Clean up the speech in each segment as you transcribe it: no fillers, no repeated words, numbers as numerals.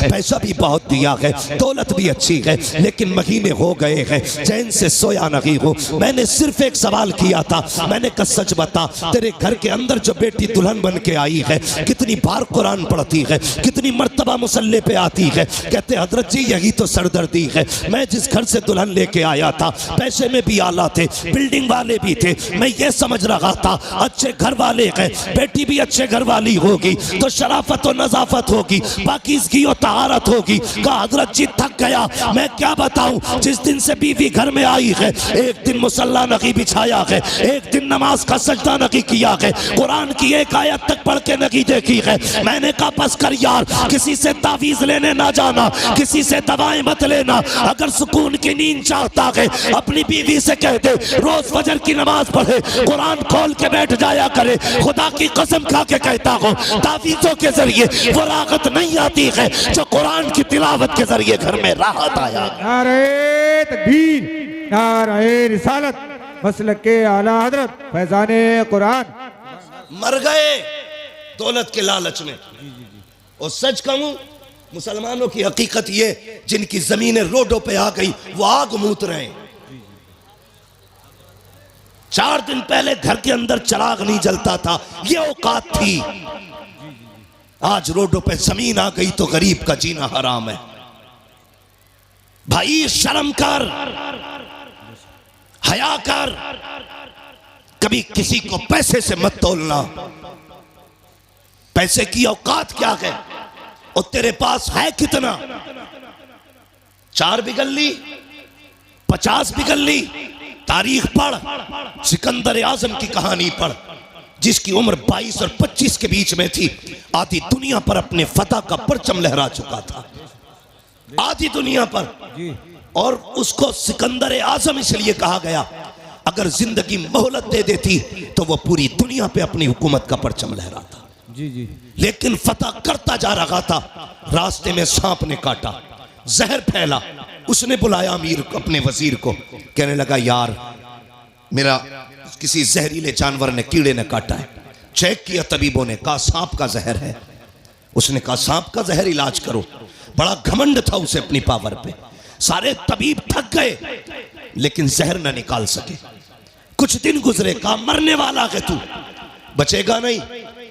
पैसा भी बहुत दिया है, दौलत भी अच्छी है, लेकिन महीने हो गए हैं, चैन से सोया नहीं हूँ। मैंने सिर्फ एक सवाल किया था, मैंने कहा सच बता, तेरे घर के अंदर जो बेटी दुल्हन बन के आई है, कितनी बार कुरान पढ़ती है, कितनी मर्तबा मुसल्ले पे आती है? कहते हजरत जी यही तो सरदर्दी है। मैं जिस घर से दुल्हन लेके आया था, पैसे में भी आला थे, बिल्डिंग वाले भी थे, मैं ये समझ रहा था अच्छे घर वाले हैं, बेटी भी अच्छे घर वाली होगी तो शराफत और नजाफत होगी, पाकीज़गी और तहारत होगी। कहा हजरत जी थक गया, मैं क्या बताऊं, जिस दिन से बीवी घर में आई है, एक दिन मुसल्ला नहीं बिछाया है, एक दिन नमाज का सजदा नहीं किया है, कुरान की एक आयत तक पढ़ के नहीं देखी है। मैंने कहा बस कर यार, किसी से तावीज लेने ना जाना, किसी से दवाएं मत लेना, अगर सुकून की नींद चाहता है अपनी बीवी से कह दे रोज फजर की नमाज पढ़े, कुरान खोल के बैठ जाया करे। खुदा की कसम खा के कहता हूँ, तावीज़ों के जरिए वो राहत नहीं आती है जो कुरान की तिलावत के जरिए घर में राहत आया। नारे तकबीर, नारे रिसालत, मसलक के आला हजरत फैजाने कुरान। मर गए दौलत के लालच में। और सच कहूं, मुसलमानों की हकीकत ये, जिनकी जमीनें रोडों पे आ गई वो आग मूत रहे हैं। 4 दिन पहले घर के अंदर चिराग नहीं जलता था, ये औकात थी। आज रोडों पे जमीन आ गई तो गरीब का जीना हराम है। भाई शर्म कर, हया कर, कभी किसी को पैसे से मत तोलना। पैसे की औकात क्या है और तेरे पास है कितना? 4 बिगल ली, 50 बिगल ली। तारीख पढ़, सिकंदर आजम की कहानी पढ़, जिसकी उम्र 22 और 25 के बीच में थी, आधी दुनिया पर अपने फतह का परचम लहरा चुका था, आधी दुनिया पर। और उसको सिकंदर आजम इसलिए कहा गया, अगर जिंदगी मोहलत दे देती तो वो पूरी दुनिया पे अपनी हुकूमत का परचम लहराता। लेकिन फतह करता जा रहा था, रास्ते में सांप ने काटा, जहर फैला। उसने बुलाया अमीर को, अपने वजीर को, कहने लगा यार मेरा किसी जहरीले जानवर ने, कीड़े ने काटा है। चेक किया तबीबों ने, कहा सांप का जहर है। उसने कहा सांप का जहर इलाज करो। बड़ा घमंड था उसे अपनी पावर पे। सारे तबीब थक गए लेकिन जहर न निकाल सके। कुछ दिन गुजरे, कहा मरने वाला है तू, बचेगा नहीं।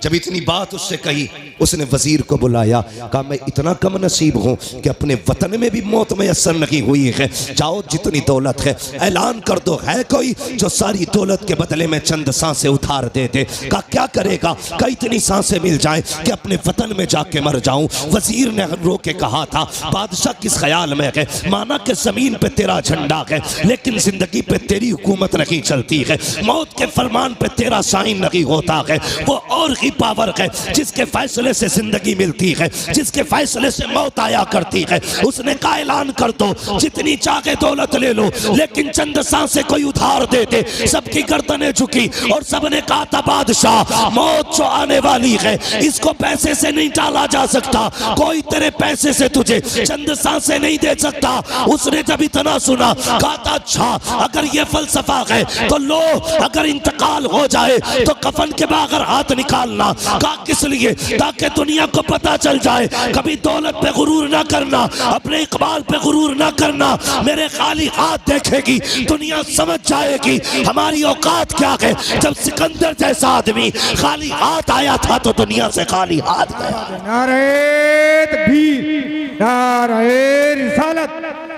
जब इतनी बात उससे कही, उसने वजीर को बुलाया, कहा मैं इतना कम नसीब हूं कि अपने वतन में भी मौत मैसर नहीं हुई है। जाओ जितनी दौलत है ऐलान कर दो, है कोई जो सारी दौलत के बदले में चंद सांसें उधार दे दे। कहा क्या करेगा? कहा इतनी सांसें मिल जाए कि अपने वतन में जाके मर जाऊं। वजीर ने रो के कहा था, बादशाह किस ख्याल में है? माना कि जमीन पे तेरा झंडा है लेकिन जिंदगी पे तेरी हुकूमत नहीं चलती है, मौत के फरमान पे तेरा साइन नहीं होता है। वो और ही पावर है जिसके फैसले से जिंदगी मिलती है, जिसके फैसले से मौत आया करती है। उसने कहा ऐलान कर दो, जितनी चाहे दौलत ले लो लेकिन चंद सांसें कोई उधार दे दे। सबकी गर्दनें झुकी और सबने कहा था बादशाह मौत जो आने वाली है इसको पैसे से नहीं टाला जा सकता, कोई तेरे पैसे से तुझे चंद सांसें नहीं दे सकता। उसने जब इतना सुना कहा था अच्छा अगर ये फलसफा है तो लो, अगर इंतकाल हो जाए तो कफन के बगैर हाथ निकालना। कहा किस लिए? ताकि दुनिया को पता चल जाए, कभी दौलत पे गुरूर ना करना, अपने इकबाल पे गुरूर ना करना। मेरे खाली हाथ देखेगी दुनिया समझ जाएगी हमारी औकात क्या है। जब सिकंदर जैसा आदमी खाली हाथ आया था तो दुनिया से खाली हाथ गया। नारे तकबीर, नारे रिसालत,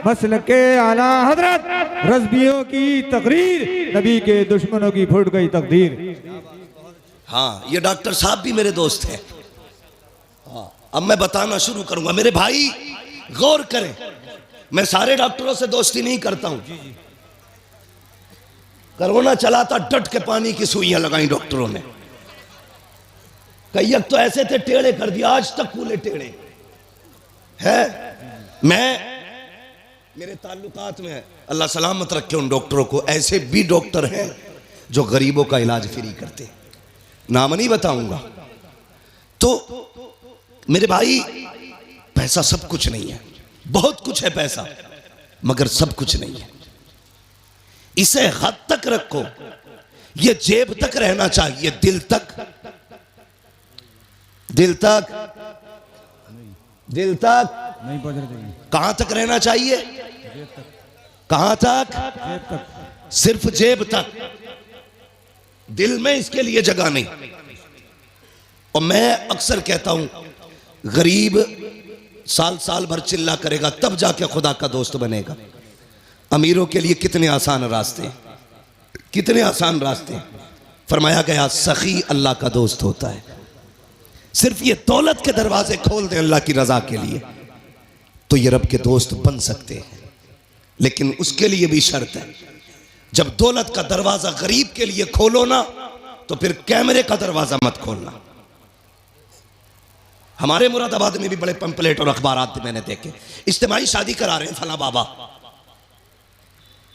मसलक के आला हजरत रज़बियों की तकरीर, नबी के दुश्मनों की फूट गई तकदीर। हाँ, ये डॉक्टर साहब भी मेरे दोस्त हैं। हाँ, अब मैं बताना शुरू करूंगा। मेरे भाई गौर करें, मैं सारे डॉक्टरों से दोस्ती नहीं करता हूं। कोरोना चला था, डट के पानी की सुइयां लगाई डॉक्टरों ने। कई तो ऐसे थे टेढ़े कर दिया, आज तक कूले टेढ़े है। मेरे ताल्लुकात में अल्लाह सलामत रखे उन डॉक्टरों को। ऐसे भी डॉक्टर हैं जो गरीबों का इलाज फ्री करते हैं, नाम नहीं बताऊंगा। तो मेरे भाई पैसा सब कुछ नहीं है, बहुत कुछ है पैसा मगर सब कुछ नहीं है। इसे हद तक रखो, ये जेब तक रहना चाहिए, दिल तक, दिल तक, दिल तक नहीं पहुंच रहे थे। कहां तक रहना चाहिए? कहां तक? जेब तक। सिर्फ जेब तक, दिल में इसके लिए जगह नहीं। और मैं अक्सर कहता हूं, गरीब साल साल भर चिल्ला करेगा तब जाके खुदा का दोस्त बनेगा। अमीरों के लिए कितने आसान रास्ते हैं, कितने आसान रास्ते हैं। फरमाया गया सखी अल्लाह का दोस्त होता है। सिर्फ ये दौलत के दरवाजे खोल दें अल्लाह की रजा के लिए तो ये रब के दोस्त बन सकते हैं, लेकिन उसके लिए भी शर्त है। जब दौलत का दरवाजा गरीब के लिए खोलो ना तो फिर कैमरे का दरवाजा मत खोलना। हमारे मुरादाबाद में भी बड़े पंपलेट और अखबार मैंने देखे, इज्तिमाई शादी करा रहे हैं फला बाबा,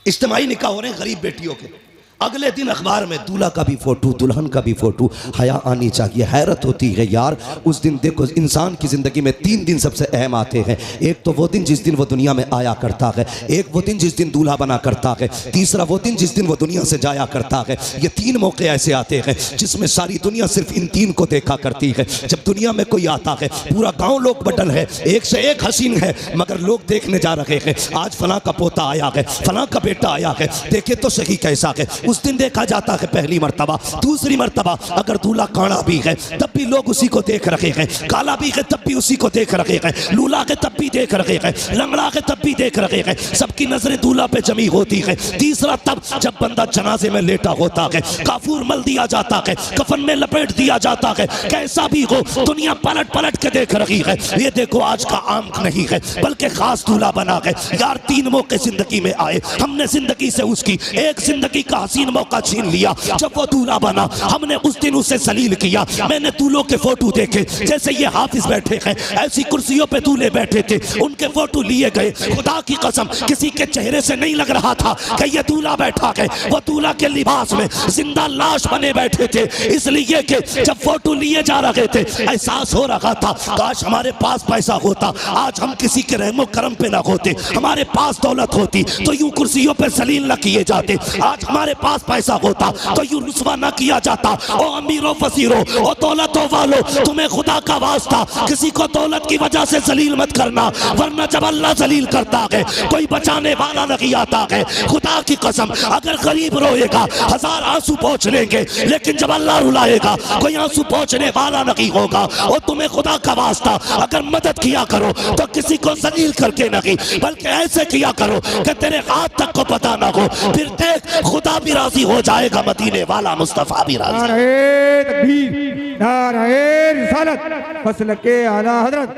इज्तिमाई निकाह हो रहे हैं गरीब बेटियों के। अगले दिन अखबार में दूल्हा का भी फोटो, दुल्हन का भी फोटो। हया आनी चाहिए। हैरत होती है यार, उस दिन देखो इंसान की जिंदगी में 3 दिन सबसे अहम आते हैं। एक तो वो दिन जिस दिन वो दुनिया में आया करता है, एक वो दिन जिस दिन दूल्हा बना करता है, तीसरा वो दिन जिस दिन वो दुनिया से जाया करता है। ये 3 मौके ऐसे आते हैं जिसमें सारी दुनिया सिर्फ इन 3 को देखा करती है। जब दुनिया में कोई आता है, पूरा गाँव लोग बटन है, एक से एक हसीन है, मगर लोग देखने जा रहे हैं आज फला का पोता आया है, फला का बेटा आया है, देखे तो सही कैसा है। उस दिन देखा जाता है पहली मर्तबा, दूसरी मर्तबा अगर दूल्हा काड़ा भी है तब भी लोग उसी को देख रहे हैं, काला भी है तब भी उसी को देख रहे हैं, लूला के तब भी देख रहे हैं, लंगड़ा के तब भी देख रहे हैं। सबकी नजरें दूल्हा पे जमी होती है। तीसरा तब जब बंदा जनाजे में लेटा होता है, काफूर मल दिया जाता है, कफन में लपेट दिया जाता है, कैसा भी हो दुनिया पलट पलट के देख रही है। ये देखो आज का आम नहीं है बल्कि खास दूल्हा बना है। यार 3 मौके जिंदगी में आए, हमने जिंदगी से उसकी एक जिंदगी का हसीन मौका छीन लिया। जब वो दूल्हा बना हमने उस दिन उसे सलील किया। मैंने दूल्हों के फोटो देखे, जैसे ये हाफिज बैठे हैं ऐसी कुर्सियों पे दूल्हे बैठे थे, उनके फोटो लिए गए। खुदा की कसम किसी के चेहरे से नहीं लग रहा था कि ये दूल्हा बैठा है। वो दूल्हा के लिबास में जिंदा लाश बने बैठे थे, इसलिए कि जब फोटो लिए जा रहे थे एहसास हो रहा था काश हमारे पास पैसा होता, आज हम किसी के रहमो करम पे ना होते, हमारे पास दौलत होती तो यूं कुर्सियों पे सलील न किए जाते, आज हमारे पास पैसा होता तो यूं रुस्वा न किया जाता। ओ अमीरों फसीरों, ओ दौलतों वालों, तुम्हें खुदा का वास्ता किसी को दौलत की वजह से जलील मत करना, वरना जब अल्लाह जलील करता है कोई बचाने वाला नहीं आता है। खुदा की कसम अगर गरीब रोएगा 1000 आंसू पोंछ लेंगे, लेकिन जब अल्लाह रुलाएगा कोई आंसू पोंछने वाला नहीं होगा। और तुम्हें खुदा का वास्ता अगर मदद किया करो तो किसी को जलील करके नहीं, बल्कि ऐसे किया करो कि तेरे हाथ तक को पता ना हो, फिर देख खुदा भी राजी हो जाएगा, मदीने वाला मुस्तफा भी राजी। नारे तकबीर, नारे रिसालत, मसलके आला हजरत,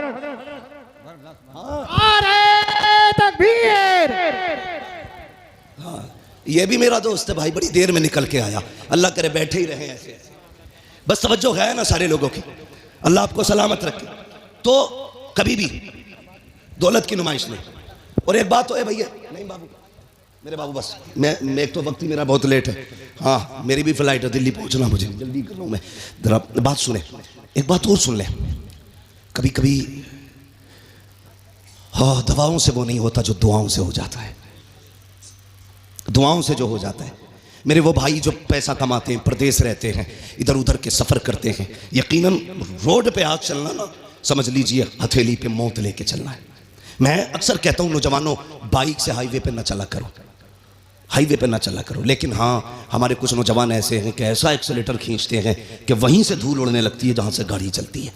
नारे तकबीर। ये भी मेरा दोस्त है भाई, बड़ी देर में निकल के आया। अल्लाह करे बैठे ही रहे ऐसे ऐसे, बस तवज्जो है ना सारे लोगों की। अल्लाह आपको सलामत रखे। तो कभी भी दौलत की नुमाइश नहीं। और एक बात तो है भैया, नहीं बाबू, मेरे बाबू बस मैं एक तो वक्त ही मेरा बहुत लेट है, हाँ मेरी भी फ्लाइट है, दिल्ली पहुंचना, मुझे जल्दी कर रहा हूँ मैं। जरा बात सुने, एक बात और सुन ले। कभी कभी हाँ दवाओं से वो नहीं होता जो दुआओं से हो जाता है, दुआओं से जो हो जाता है। मेरे वो भाई जो पैसा कमाते हैं, प्रदेश रहते हैं, इधर उधर के सफ़र करते हैं, यकीनन रोड पे आज चलना ना समझ लीजिए हथेली पे मौत लेके चलना है। मैं अक्सर कहता हूँ नौजवानों, बाइक से हाईवे पे ना चला करो, हाईवे पे ना चला करो। लेकिन हाँ हमारे कुछ नौजवान ऐसे हैं कि ऐसा एक्सीलेटर खींचते हैं कि वहीं से धूल उड़ने लगती है जहाँ से गाड़ी चलती है।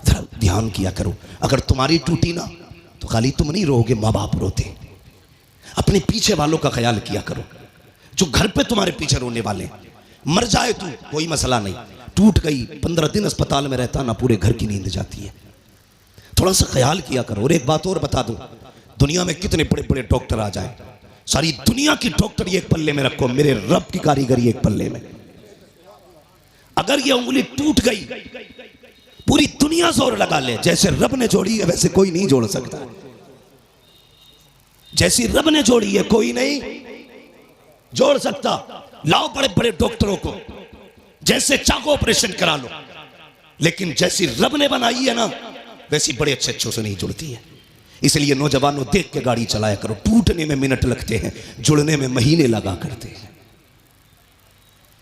जरा ध्यान किया करो, अगर तुम्हारी टूटी ना तो खाली तुम नहीं रोगे, माँ बाप रोते। अपने पीछे वालों का ख्याल किया करो, जो घर पे तुम्हारे पीछे रोने वाले। मर जाए तू कोई मसला नहीं, टूट गई 15 दिन अस्पताल में रहता ना, पूरे घर की नींद जाती है। थोड़ा सा ख्याल किया करो। और एक बात और बता दूं, दुनिया में कितने बड़े बड़े डॉक्टर आ जाए, सारी दुनिया की डॉक्टरी एक पल्ले में रखो, मेरे रब की कारीगरी एक पल्ले में। अगर ये उंगली टूट गई पूरी दुनिया जोर लगा ले, जैसे रब ने जोड़ी है वैसे कोई नहीं जोड़ सकता। जैसी रब ने जोड़ी है कोई नहीं जोड़ सकता। लाओ बड़े बड़े डॉक्टरों को, जैसे चाहो ऑपरेशन करा लो, लेकिन जैसी रब ने बनाई है ना वैसी बड़े अच्छे अच्छों से नहीं जुड़ती है। इसलिए नौजवानों देख के गाड़ी चलाया करो। टूटने में मिनट लगते हैं, जुड़ने में महीने लगा करते हैं,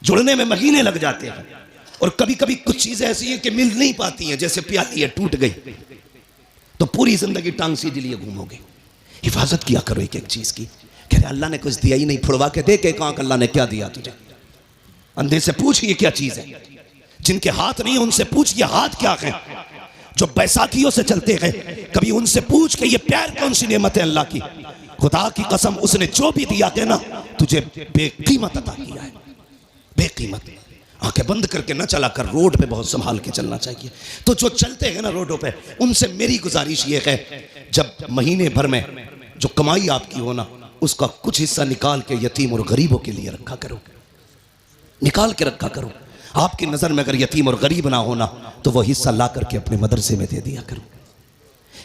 जुड़ने में महीने लग जाते हैं। और कभी कभी कुछ चीजें ऐसी हैं कि मिल नहीं पाती हैं, जैसे प्याली है टूट गई तो पूरी जिंदगी टांग सीधे लिए घूमोगे। हिफाजत किया करो एक एक चीज की। कह रहे अल्लाह ने कुछ दिया ही नहीं, फुड़वा के दे के कहाँ अल्लाह ने क्या दिया तुझे। अंधे से पूछ ये क्या चीज है, जिनके हाथ नहीं है उनसे पूछ ये हाथ क्या है। जो बैसाखियों से चलते हैं कभी उनसे पूछ के ये प्यार कौन सी नेमत है अल्लाह की। खुदा की कसम उसने जो भी दिया है ना तुझे बेकीमत अता किया है, बेकीमत। आंखें बंद करके ना चला कर, रोड पे बहुत संभाल के चलना चाहिए। तो जो चलते हैं ना रोडों पे उनसे मेरी गुजारिश ये है, जब महीने भर में जो कमाई आपकी हो ना उसका कुछ हिस्सा निकाल के यतीम और गरीबों के लिए रखा करो, निकाल के रखा करो। आपकी नजर में अगर यतीम और गरीब ना होना तो वो हिस्सा ला करके अपने मदरसे में दे दिया करो।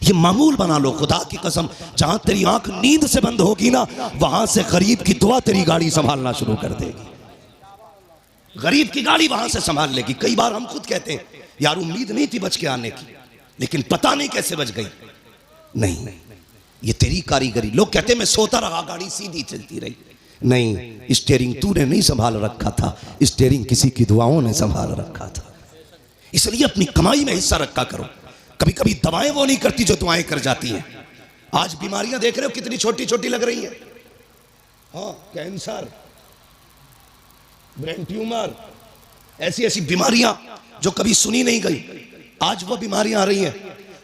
ये मामूल बना लो। खुदा की कसम जहां तेरी आंख नींद से बंद होगी ना वहां से गरीब की दुआ तेरी गाड़ी संभालना शुरू कर देगी। गरीब की गाड़ी वहां से संभाल लेगी। कई बार हम खुद कहते हैं यार उम्मीद नहीं थी बच के आने की, लेकिन पता नहीं कैसे बच गई। नहीं, ये तेरी कारीगरी। लोग कहते हैं मैं सोता रहा गाड़ी सीधी चलती रही। नहीं, स्टीयरिंग तूने नहीं संभाल रखा था, स्टीयरिंग किसी की दुआओं ने संभाल रखा था। इसलिए अपनी कमाई में हिस्सा रखा करो। कभी कभी दवाएं वो नहीं करती जो दुआएं कर जाती हैं। आज बीमारियां देख रहे हो कितनी छोटी छोटी लग रही हैं। हाँ, कैंसर, ब्रेन ट्यूमर, ऐसी ऐसी बीमारियां जो कभी सुनी नहीं गई, आज वो बीमारियां आ रही हैं।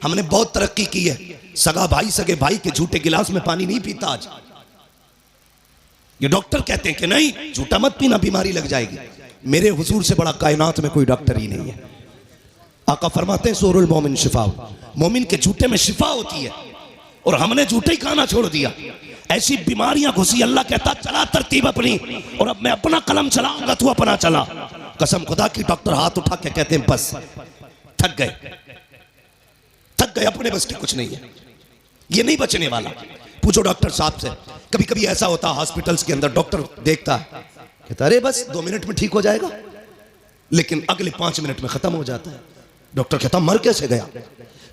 हमने बहुत तरक्की की है। सगा भाई सगे भाई के झूठे गिलास में पानी नहीं पीता आज। ये डॉक्टर कहते हैं कि नहीं झूठा मत पीना बीमारी लग जाएगी। मेरे हुजूर से बड़ा कायनात में कोई डॉक्टर ही नहीं है। आका फरमाते हैं सूरुल मोमिन शिफा, मोमिन के झूठे में शिफा होती है। और हमने झूठे ही खाना छोड़ दिया। ऐसी बीमारियां घुसी। अल्लाह कहता चला तरतीब अपनी, और अब मैं अपना कलम चलाऊंगा तू अपना चला। कसम खुदा की डॉक्टर हाथ उठा के कहते हैं बस थक गए, थक गए, अपने बस की कुछ नहीं है, ये नहीं बचने वाला। पूछो डॉक्टर साहब से। कभी कभी ऐसा होता है हॉस्पिटल्स के अंदर डॉक्टर देखता है कहता अरे बस 2 मिनट में ठीक हो जाएगा, लेकिन अगले 5 मिनट में खत्म हो जाता है। डॉक्टर कहता मर कैसे गया।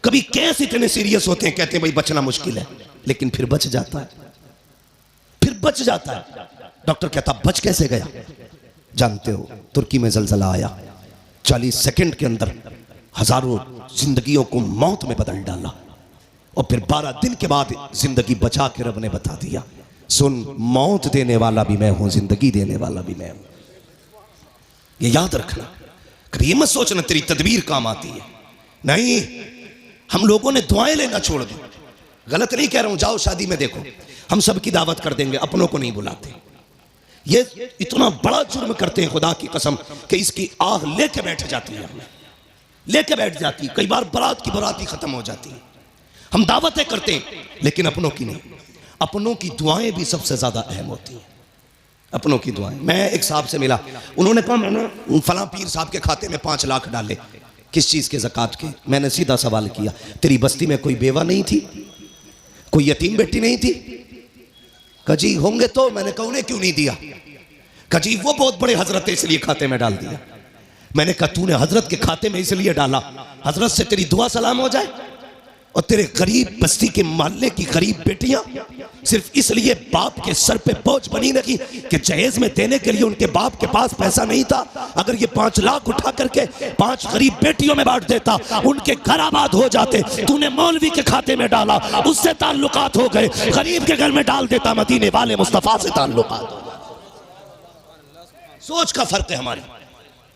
कभी केस इतने सीरियस होते हैं कहते हैं भाई बचना मुश्किल है, लेकिन फिर बच जाता है, फिर बच जाता है। डॉक्टर कहता बच कैसे गया। जानते हो तुर्की में जलजला आया, 40 सेकंड के अंदर हजारों जिंदगियों को मौत में बदल डाला, और फिर 12 दिन के बाद जिंदगी बचा के रब ने बता दिया सुन मौत देने वाला भी मैं हूं, जिंदगी देने वाला भी मैं हूं। ये याद रखना। कभी ये मत सोचना तेरी तदबीर काम आती है। नहीं, हम लोगों ने दुआएं लेना छोड़ दी। गलत नहीं कह रहा हूं, जाओ शादी में देखो, हम सबकी दावत कर देंगे, अपनों को नहीं बुलाते। ये इतना बड़ा जुर्म करते हैं खुदा की कसम कि इसकी आह लेके बैठ जाती है, हमें लेके बैठ जाती है। कई बार बारात की बारात ही खत्म हो जाती है। हम दावतें करते हैं लेकिन अपनों की नहीं। अपनों की दुआएं भी सबसे ज्यादा अहम होती हैं, अपनों की दुआएं। मैं एक साहब से मिला, उन्होंने कहा मैंने फलां पीर साहब के खाते में 5 लाख डाले। किस चीज के ज़कात के। मैंने सीधा सवाल किया तेरी बस्ती में कोई बेवा नहीं थी, कोई यतीम बेटी नहीं थी। कजी होंगे तो। मैंने कहा उन्हें क्यों नहीं दिया। कजी वो बहुत बड़े हजरत है इसलिए खाते में डाल दिया। मैंने कहा तूने हजरत के खाते में इसलिए डाला हजरत से तेरी दुआ सलाम हो जाए, और तेरे गरीब बस्ती के मोहल्ले की गरीब बेटियां सिर्फ इसलिए बाप के सर पे बोझ बनी रही कि जहेज में देने के लिए उनके बाप के पास पैसा नहीं था। अगर ये 5 लाख उठा करके 5 गरीब बेटियों में बांट देता उनके घर आबाद हो जाते। तूने मौलवी के खाते में डाला, उससे ताल्लुकात हो गए। गरीब के घर में डाल देता, मदीने वाले मुस्तफा से ताल्लुकात हो गए। सोच का फर्क है, हमारी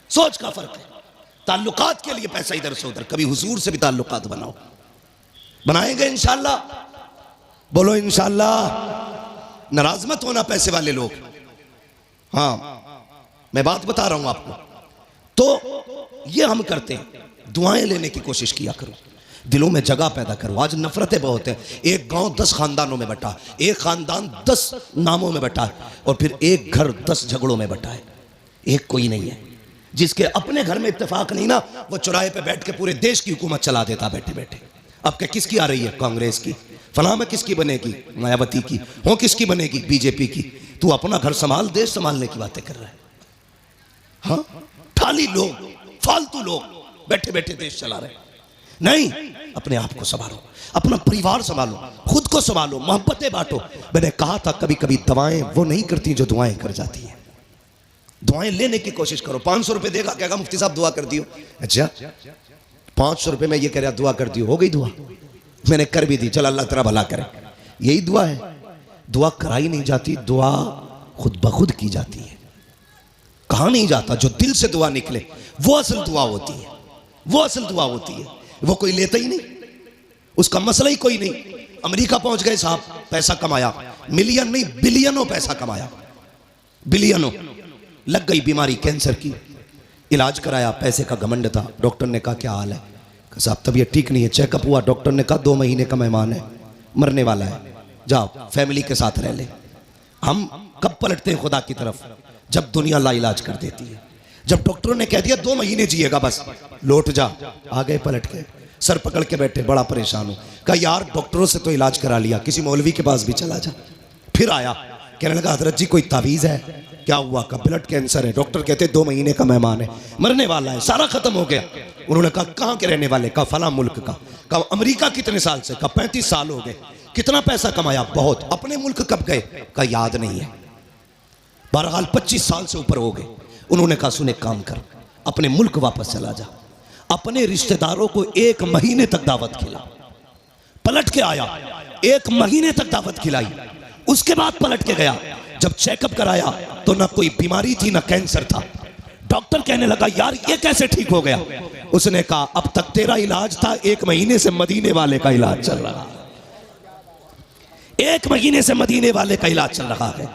सोच का फर्क है। ताल्लुकात के लिए पैसा इधर से उधर। कभी हुजूर से भी ताल्लुकात बनाओ, बनाएंगे इंशाल्लाह। बोलो इंशाल्लाह। नाराज मत होना पैसे वाले लोग। हाँ, मैं बात बता रहा हूं आपको। तो ये हम करते हैं, दुआएं लेने की कोशिश किया करो, दिलों में जगह पैदा करो। आज नफरतें बहुत हैं। एक गांव 10 खानदानों में बटा, एक खानदान 10 नामों में बटा, और फिर एक घर 10 झगड़ों में बटा है। एक कोई नहीं है जिसके अपने घर में इत्तेफाक नहीं ना, वो चौराहे पे बैठ के पूरे देश की हुकूमत चला देता बैठे बैठे। अब क्या किसकी आ रही है? कांग्रेस की। फलां में किसकी बनेगी? मायावती की। हो किसकी बनेगी? बीजेपी की। तू अपना घर संभाल, देश संभालने की बातें कर रहा है। हाँ, ठाली लोग, फालतू लोग बैठे बैठे देश चला रहे। नहीं, अपने आप को संभालो, अपना परिवार संभालो, खुद को संभालो, मोहब्बतें बांटो। मैंने कहा था कभी कभी दवाएं वो नहीं करती जो दुआएं कर जाती हैं। दुआएं लेने की कोशिश करो। 500 रुपए देगा, कहेगा मुफ्ती साहब दुआ कर दियो। अच्छा, 500 रुपए में ये कह रहा दुआ कर दियो, हो गई दुआ? मैंने कर भी दी, चल अल्लाह तेरा भला करे। यही दुआ है, दुआ कराई नहीं जाती, दुआ खुद ब खुद की जाती है। कहा नहीं जाता, जो दिल से दुआ निकले वो असल दुआ होती है, वो असल दुआ होती है। वो कोई लेता ही नहीं, उसका मसला ही कोई नहीं। अमेरिका पहुंच गए साहब, पैसा कमाया, मिलियन नहीं बिलियनों पैसा कमाया, बिलियनों। लग गई बीमारी कैंसर की, इलाज कराया, पैसे का घमंड था। डॉक्टर ने कहा क्या हाल है? कहा साहब तबीयत ठीक नहीं है। चेकअप हुआ, डॉक्टर ने कहा 2 महीने का मेहमान है, मरने वाला है, जाओ फैमिली के साथ रह ले। हम कब पलटते हैं खुदा की तरफ? जब दुनिया लाइलाज कर देती है। जब डॉक्टरों ने कह दिया 2 महीने जिएगा बस, लौट जा, आ गए पलट के, सर पकड़ के बैठे, बड़ा परेशान हूं। कहा यार डॉक्टरों से तो इलाज करा लिया, किसी मौलवी के पास भी चला जा। फिर आया, कहने लगा हजरत जी कोई तावीज़ है? क्या हुआ? का ब्लड कैंसर है, डॉक्टर कहते 2 महीने का मेहमान है, मरने वाला है, सारा खत्म हो गया। उन्होंने कहा कहाँ के रहने वाले? कहा फला मुल्क का। कहा अमेरिका कितने साल से? कहा 35 साल हो गए। कितना पैसा कमाया? बहुत। अपने मुल्क कब गए? कहा याद नहीं है। बहरहाल 25 साल से ऊपर हो गए। उन्होंने कहा सुन एक काम कर, अपने मुल्क वापस चला जा, अपने रिश्तेदारों को 1 महीने तक दावत खिला। पलट के आया, 1 महीने तक दावत खिलाई, उसके बाद पलट के गया। जब चेकअप कराया तो ना कोई बीमारी थी ना कैंसर था। डॉक्टर कहने लगा यार ये कैसे ठीक हो गया? उसने कहा अब तक तेरा इलाज था, 1 महीने से मदीने वाले का इलाज चल रहा है। 1 महीने से मदीने वाले का इलाज चल रहा है।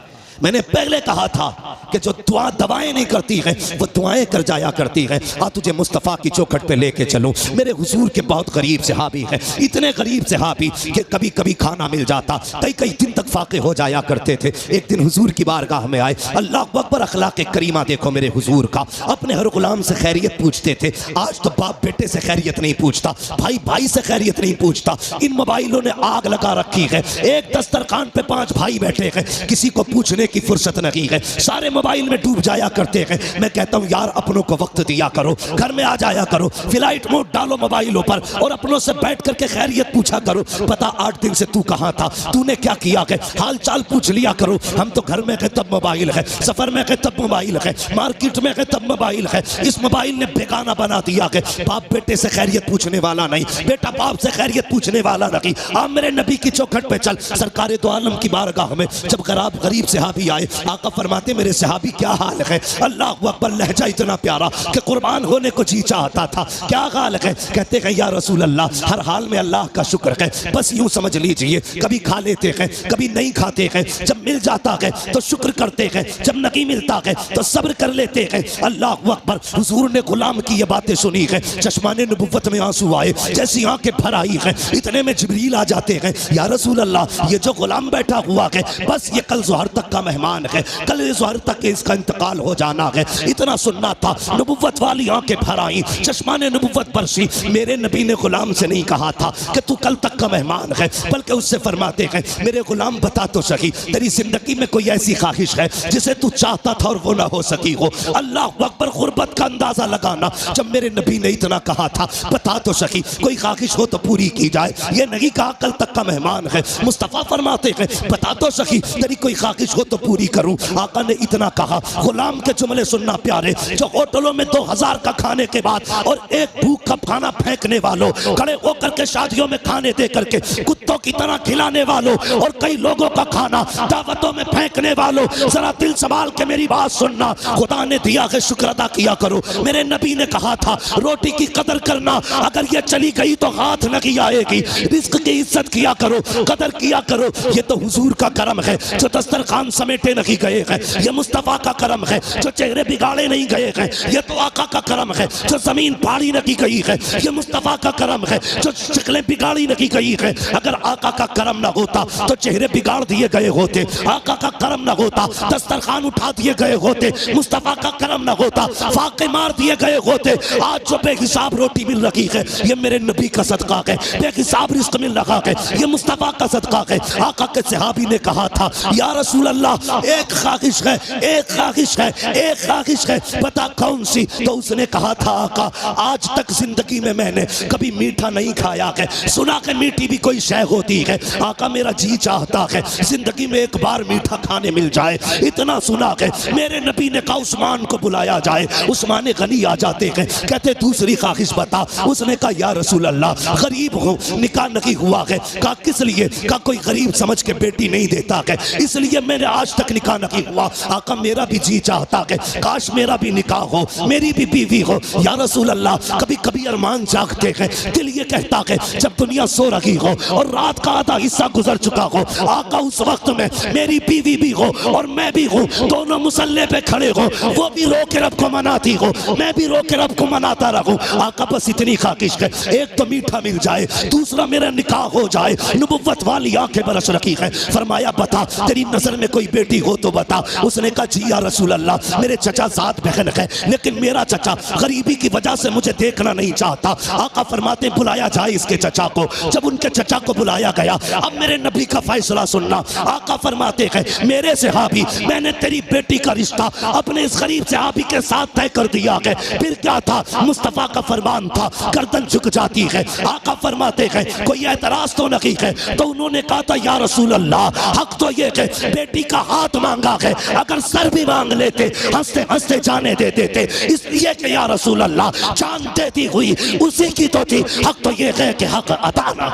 मैंने पहले कहा था कि जो दुआ दवाएं नहीं करती है वो दुआएं कर जाया करती है। आ तुझे मुस्तफ़ा की चौखट पे लेके चलूं। मेरे हुजूर के बहुत करीब सहाबी है, इतने करीब सहाबी कि कभी कभी खाना मिल जाता, कई कई दिन तक फाके हो जाया करते थे। एक दिन हुजूर की बारगाह में आए, अल्लाह अकबर, अखलाक करीमा देखो मेरे हुजूर का। अपने हर गुलाम से खैरियत पूछते थे। आज तो बाप बेटे से खैरियत नहीं पूछता, भाई भाई से खैरियत नहीं पूछता। इन मोबाइलों ने आग लगा रखी है। एक दस्तरखान पे 5 भाई बैठे हैं, किसी को पूछने की फुर्सत नहीं है, सारे मोबाइल में डूब जाया करते हैं। मैं कहता हूं यार अपनों को वक्त दिया करो, घर में आ जाया करो, फ्लाइट मोड डालो मोबाइलों पर और अपनों से बैठ करके खैरियत पूछा करो। पता 8 दिन से तू कहां था, तूने क्या किया है, हाल चाल पूछ लिया करो। हम तो घर में गए तब मोबाइल है, सफर में गए तब मोबाइल है, मार्केट में गए तब मोबाइल है। इस मोबाइल ने बेगाना बना दिया है। बाप बेटे से खैरियत पूछने वाला नहीं, बेटा बाप से खैरियत पूछने वाला नहीं। आप मेरे नबी की चौखट पे चल, सरकारे दो आलम की बारगाह में जब गरीब सहाबी आए, आका फरमाते मेरे सहाबी क्या हाल है? अल्लाह अकबर, लहजा इतना प्यारा कि कुर्बान होने को जी चाहता था। क्या हाल है? कहते हैं या रसूल अल्लाह, हर हाल में अल्लाह का शुक्र है, बस यूं समझ लीजिए, कभी खा लेते हैं कभी नहीं खाते हैं, जब मिल जाता है तो शुक्र करते हैं, जब नहीं मिलता है तो सब्र कर लेते हैं। अल्लाह अकबर, हुजूर ने गुलाम की ये बातें सुनी है, चश्माने नबुव्वत में आंसू आए, जैसी आंखें भर आई है। इतने में जिब्रील आ जाते हैं, या रसूल अल्लाह ये जो गुलाम बैठा हुआ है बस ये कल ज़ोहर तक का मेहमान है, कल ज़ोहर तक इसका इंतकाल हो जाना है। इतना सुनना था, नबुव्वत वाली आंखें भर आई, चश्माने नबुव्वत बरसी। मेरे नबी ने गुलाम से नहीं कहा था कि तू कल तक का मेहमान है, बल्कि उससे फरमाते हैं मेरे गुलाम बता तो सही, तेरी जिंदगी में कोई ऐसी ख्वाहिश है जिसे तू चाहता था और वो ना हो सकी हो? अल्लाह अकबर, गुर्बत का अंदाजा लगाना। जब मेरे नबी ने इतना कहा था बता तो सही, कोई ख्वाहिश हो तो पूरी की जाए, ये नहीं कहा कल तक का मेहमान है। मुस्तफ़ा फरमाते हैं बता तो सही, तेरी कोई ख्वाहिश हो तो पूरी करूं। आका ने इतना कहा, गुलाम के जुमले सुनना प्यारे, जो होटलों में 2000 का खाने के बाद और एक भूख का खाना फेंकने वालों, खड़े होकर के शादियों में खाने दे करके कुत्तों की तरह खिलाने वालों और कई लोगों का खाना दावतों में फेंकने वालों, जरा दिल संभाल के मेरी बात सुनना। खुदा ने दिया है शुक्र अदा किया करो। मेरे नबी ने कहा था रोटी की कदर करना, अगर ये चली गई तो हाथ नहीं आएगी। रिस्क की इज्जत किया करो, कदर किया करो। ये तो हुजूर का करम है जो दस्तरखान समेटे नहीं गए हैं, ये मुस्तफ़ा का करम है जो चेहरे बिगाड़े नहीं गए हैं, ये तो आका का करम है जो जमीन पाड़ी नहीं गई है, ये मुस्तफ़ा का करम है जो शक्लें बिगाड़ी नहीं गई है। अगर आका का करम ना होता तो चेहरे बिगाड़ दिए गए होते, आका का करम ना होता दस्तरखान उठा दिए गए होते, मुस्तफ़ा का करम ना होता फाके मार दिए गए होते। आज जो बेहिसाब रोटी मिल रही है ये मेरे नबी का सदका है, बेहिसाब रिस्क मिल रहा है ये मुस्तफ़ा का सदका है। आका के सहाबी ने कहा था या रसूल अल्लाह अल्लाह एक ख्वाहिश है, एक ख्वाहिश है, एक ख्वाहिश है, बता कौन सी? तो उसने कहा था आका आज तक जिंदगी में मैंने कभी मीठा नहीं खाया है, सुना के मीठी भी कोई शय होती है। आका मेरा जी चाहता है जिंदगी में एक बार मीठा खाने मिल जाए। इतना सुना है मेरे नबी ने कहा उस्मान को बुलाया जाए। उस्मान गनी आ जाते हैं, कहते दूसरी ख्वाहिश बता। उसने कहा या रसूल अल्लाह गरीब हूँ, निकाह नहीं हुआ है। कहा किस लिए? कहा कोई गरीब समझ के बेटी नहीं देता है, इसलिए मैंने आज तक निकाह नहीं हुआ। आका मेरा भी जी चाहता है काश मेरा भी निकाह हो, मेरी भी बीवी हो। या रसूल अल्लाह कभी कभी अरमान जागते हैं, दिल ये कहता है जब दुनिया सो रही हो और रात का आधा हिस्सा गुजर चुका हो, आका उस वक्त में मेरी बीवी भी हो और मैं भी हूँ, दोनों मुसल्ले पे खड़े हो, वो भी रो के रब को मनाती हो, मैं भी रो के रब को मनाता रहूं। आका बस इतनी ख्वाहिश है, एक तो मीठा मिल जाए, दूसरा मेरा निकाह हो जाए। नबुव्वत वाली आंखें बरस रखी है। फरमाया बता तेरी नजर में कोई बेटी हो तो बता। उसने कहा जी या रसूल अल्लाह मेरे चचा सात बहन है, लेकिन मेरा चचा गरीबी की वजह से मुझे देखना नहीं चाहता। आका फरमाते बुलाया जाए इसके चचा को। जब उनके चचा को बुलाया गया, अब मेरे नबी का फैसला सुनना। आका फरमाते हैं मेरे सहाबी मैंने तेरी बेटी का रिश्ता अपने इस गरीब सहाबी के साथ तय कर दिया है। फिर क्या था, मुस्तफा का फरमान था, गर्दन झुक जाती है। आका फरमाते हैं कोई एतराज तो नहीं है? तो उन्होंने कहा था या रसूल अल्लाह हक तो ये है बेटी का हाथ मांगा है, अगर सर भी मांग लेते हंसते हंसते जाने दे देते, इसलिए कि या रसूल अल्लाह जान देती हुई उसी की तो थी, हक तो ये है कि हक अता ना।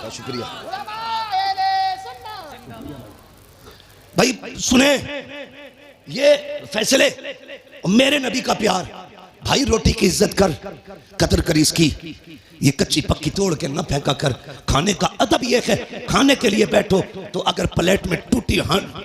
शुक्रिया भाई। सुने ये फैसले, मेरे नबी का प्यार। भाई रोटी की इज्जत कर, कदर कर इसकी, ये कच्ची पक्की तोड़ के न फेंका कर। खाने का अदब ये है, खाने के लिए बैठो तो अगर प्लेट में टूटी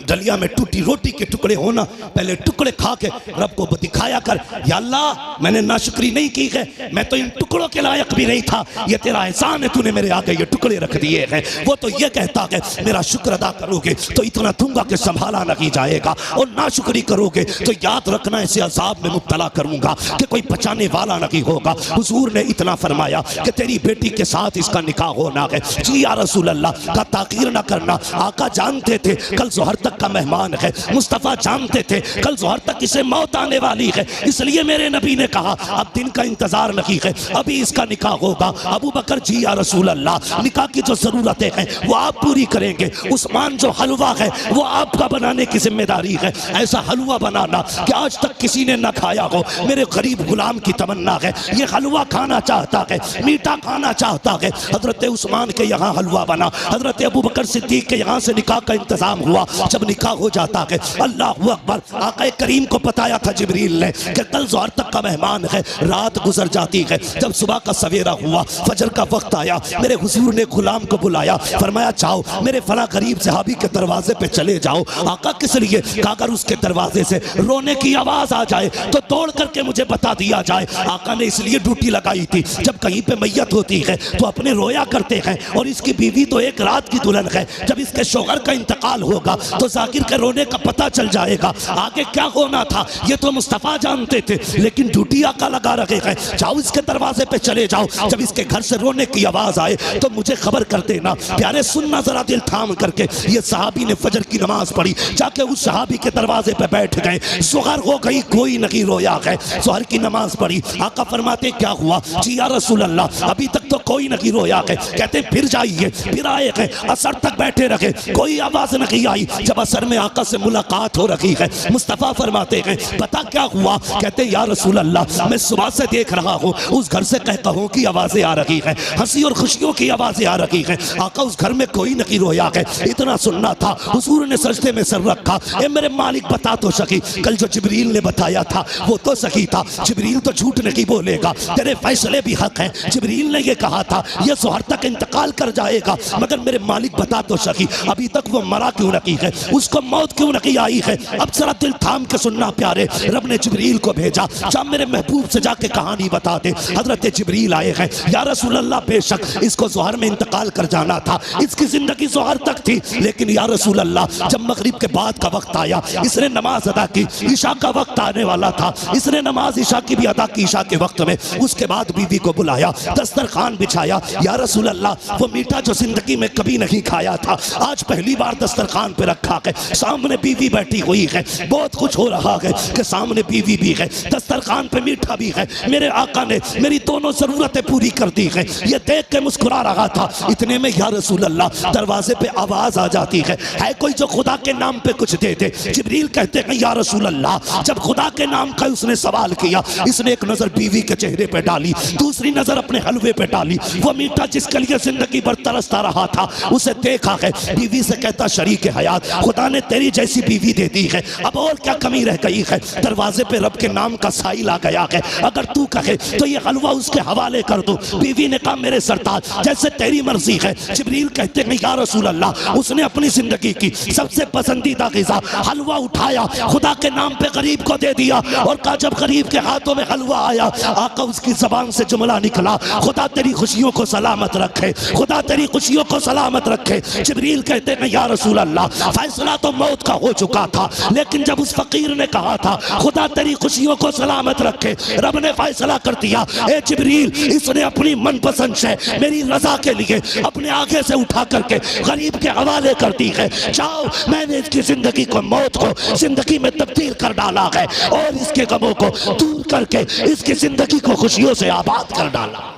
डलिया में टूटी रोटी के टुकड़े हो ना, पहले टुकड़े खा के रब को दिखाया कर या अल्लाह मैंने नाशुक्री नहीं की है, मैं तो इन टुकड़ों के लायक भी नहीं था, ये तेरा एहसान है, तूने मेरे आगे ये टुकड़े रख दिए हैं। वो तो ये कहता है मेरा शुक्र अदा करोगे तो इतना दूंगा कि संभाला नहीं जाएगा, और नाशुक्री करोगे तो याद रखना ऐसे अजाब में मुब्तला करूंगा कि कोई बचाने वाला नहीं होगा। हुजूर ने इतना फरमाया कि तेरी बेटी के साथ इसका निकाह होना है। जी या रसूल अल्लाह का ताकीर ना करना। आका जानते थे कल जोहर तक का मेहमान है, मुस्तफ़ा जानते थे कल जोहर तक इसे मौत आने वाली है, इसलिए मेरे नबी ने कहा अब दिन का इंतजार नहीं है, अभी इसका निकाह होगा। अबू बकर जी या रसूल अल्लाह निकाह की जो जरूरतें हैं वो आप पूरी करेंगे। उस्मान जो हलवा है वो आपका बनाने की जिम्मेदारी है। ऐसा हलवा बनाना कि आज तक किसी ने ना खाया हो। मेरे गरीब गुलाम की तमन्ना है, ये हलवा खाना चाहता है, मीठा खाना चाहता है। हजरत उस्मान के यहाँ हलवा बना, हजरत अबू बकर सिद्दीक के यहाँ से निकाह का इंतजाम हुआ। जब निकाह हो जाता है, अल्लाह अकबर, आका करीम को बताया था जिब्रील ने कि कल ज़ोहर तक का मेहमान है। रात गुजर जाती है, जब सुबह का सवेरा हुआ, फजर का वक्त आया, मेरे हुजूर ने गुलाम को बुलाया, फरमाया जाओ मेरे फला गरीब सहाबी के दरवाजे पे चले जाओ। आका किस लिए? अगर उसके दरवाजे से रोने की आवाज आ जाए तो तोड़ करके मुझे बता दिया जाए। आका ने इसलिए ड्यूटी लगाई थी, जब कहीं पे मैयत होती है तो अपने रोया करते हैं, और इसकी बीवी तो एक रात की दुल्हन है, जब इसके शौहर का इंतकाल होगा तो जाकिर के रोने का पता चल जाएगा आगे क्या होना था। ये तो मुस्तफा जानते थे, लेकिन ड्यूटी आका लगा रखे हैं, जाओ इसके दरवाजे पे चले जाओ, जब इसके घर से रोने की आवाज आए तो मुझे खबर कर देना। प्यारे सुनना जरा दिल थाम करके, ये सहाबी ने फजर की नमाज पढ़ी, जाके उस सहाबी के दरवाजे पे बैठ गए। ज़ोहर हो गई, कोई नहीं रोया है। ज़ोहर की नमाज पढ़ी, आका फरमाते क्या हुआ? जी या रसूल अल्लाह अभी तक तो कोई नहीं रोया है। कहते फिर जाइए, फिर आए हैं, असर तक बैठे रखे, कोई आवाज नहीं आई। जब असर में आका से मुलाकात हो रही है, मुस्तफा फरमाते हैं पता क्या हुआ? कहते या रसूल अल्लाह मैं सुबह से देख रहा हूँ उस घर से कहकहों की आवाजें आ रही है, हंसी और खुशियों की आवाजें आ रही है। आका उस घर में कोई नहीं रोया है। इतना सुनना था, हुजूर ने सजदे में सर रखा, ए मेरे मालिक बता तो सकी, कल जो जिब्रील ने बताया था वो तो सही था, जिब्रील तो झूठ नहीं बोलेगा, तेरे फैसले भी हक हैं। जिब्रील ने ये कहा था ये ज़ोहर तक इंतकाल कर जाएगा, मगर मेरे मालिक बता तो सकी अभी तक वो मरा क्यों नहीं है, उसको मौत क्यों नहीं आई है। अब जरा दिल थाम के सुनना प्यारे, रब ने जिब्रील को भेजा, जा मेरे महबूब से जाके कहानी बता दे। हजरत जिब्रील आए हैं, या रसूल अल्लाह बेशक इसको ज़ोहर में इंतकाल कर जाना था, इसकी जिंदगी ज़ोहर तक थी, लेकिन या रसूल अल्लाह जब मगरिब के बाद का वक्त आया, इसने नमाज अदा की, ईशा का वक्त आने वाला था, इसने नमाज ईशा की भी अदा की ईशा के वक्त में। उसके बाद बीवी को बुलाया, दस्तरखान बिछाया, या रसूल अल्लाह वो मीठा जो जिंदगी में कभी नहीं खाया था आज पहली बार दस्तरखान पे रखा है, सामने बीवी बैठी हुई है, बहुत कुछ हो रहा है कि सामने बीवी भी है, दस्तरखान पे मीठा भी है, मेरे आका ने मेरी दोनों जरूरतें पूरी कर दी है। ये देख के मुस्कुरा रहा था, इतने में या रसूल अल्लाह दरवाजे पे आवाज आ जाती है कोई जो खुदा के नाम पे कुछ दे दे। जिब्रील कहते हैं या रसूल अल्लाह जब खुदा के नाम का उसने सवाल किया, इसने एक नजर बीवी के चेहरे पे डाली, दूसरी नजर अपने हलवे पे डाली, वो मीठा जिसके लिए जिंदगी भर तरसता रहा था उसे देखा है। बीवी से कहता शरीक हयात खुदा ने तेरी जैसी बीवी दे दी है, अब और क्या कमी रह गई है। दरवाजे पे रब के नाम का साइल आ गया है, अगर तू कहे तो ये हलवा उसके हवाले कर दो। बीवी ने कहा मेरे सरताज जैसे तेरी मर्जी है। जिब्रील कहते हैं या रसूल अल्लाह उसने अपनी जिंदगी की सबसे पसंदीदा ग़िज़ा हलवा उठाया, खुदा के नाम पे गरीब को दे दिया और कहा जब गरीब के हाथों में हलवा आया, आका उसकी जबान से जुमला निकला, खुदा तेरी खुशियों को सलामत रखे, खुदा तेरी खुशियों को सलामत रखे। जिब्रील कहते हैं या रसूल अल्लाह फैसला तो मौत का हो चुका था, लेकिन जब उस फकीर ने कहा था खुदा तेरी खुशियों को सलामत रखे, रब ने फैसला कर दिया ए जिब्रील इसने अपनी मनपसंद से मेरी रजा के लिए अपने आगे से उठा करके गरीब के हवाले कर दी है। जाओ मैंने इसकी जिंदगी को मौत को जिंदगी में तब्दील कर डाला है और इसके गमों को दूर करके इसकी जिंदगी को खुशियों से आबाद कर डाला।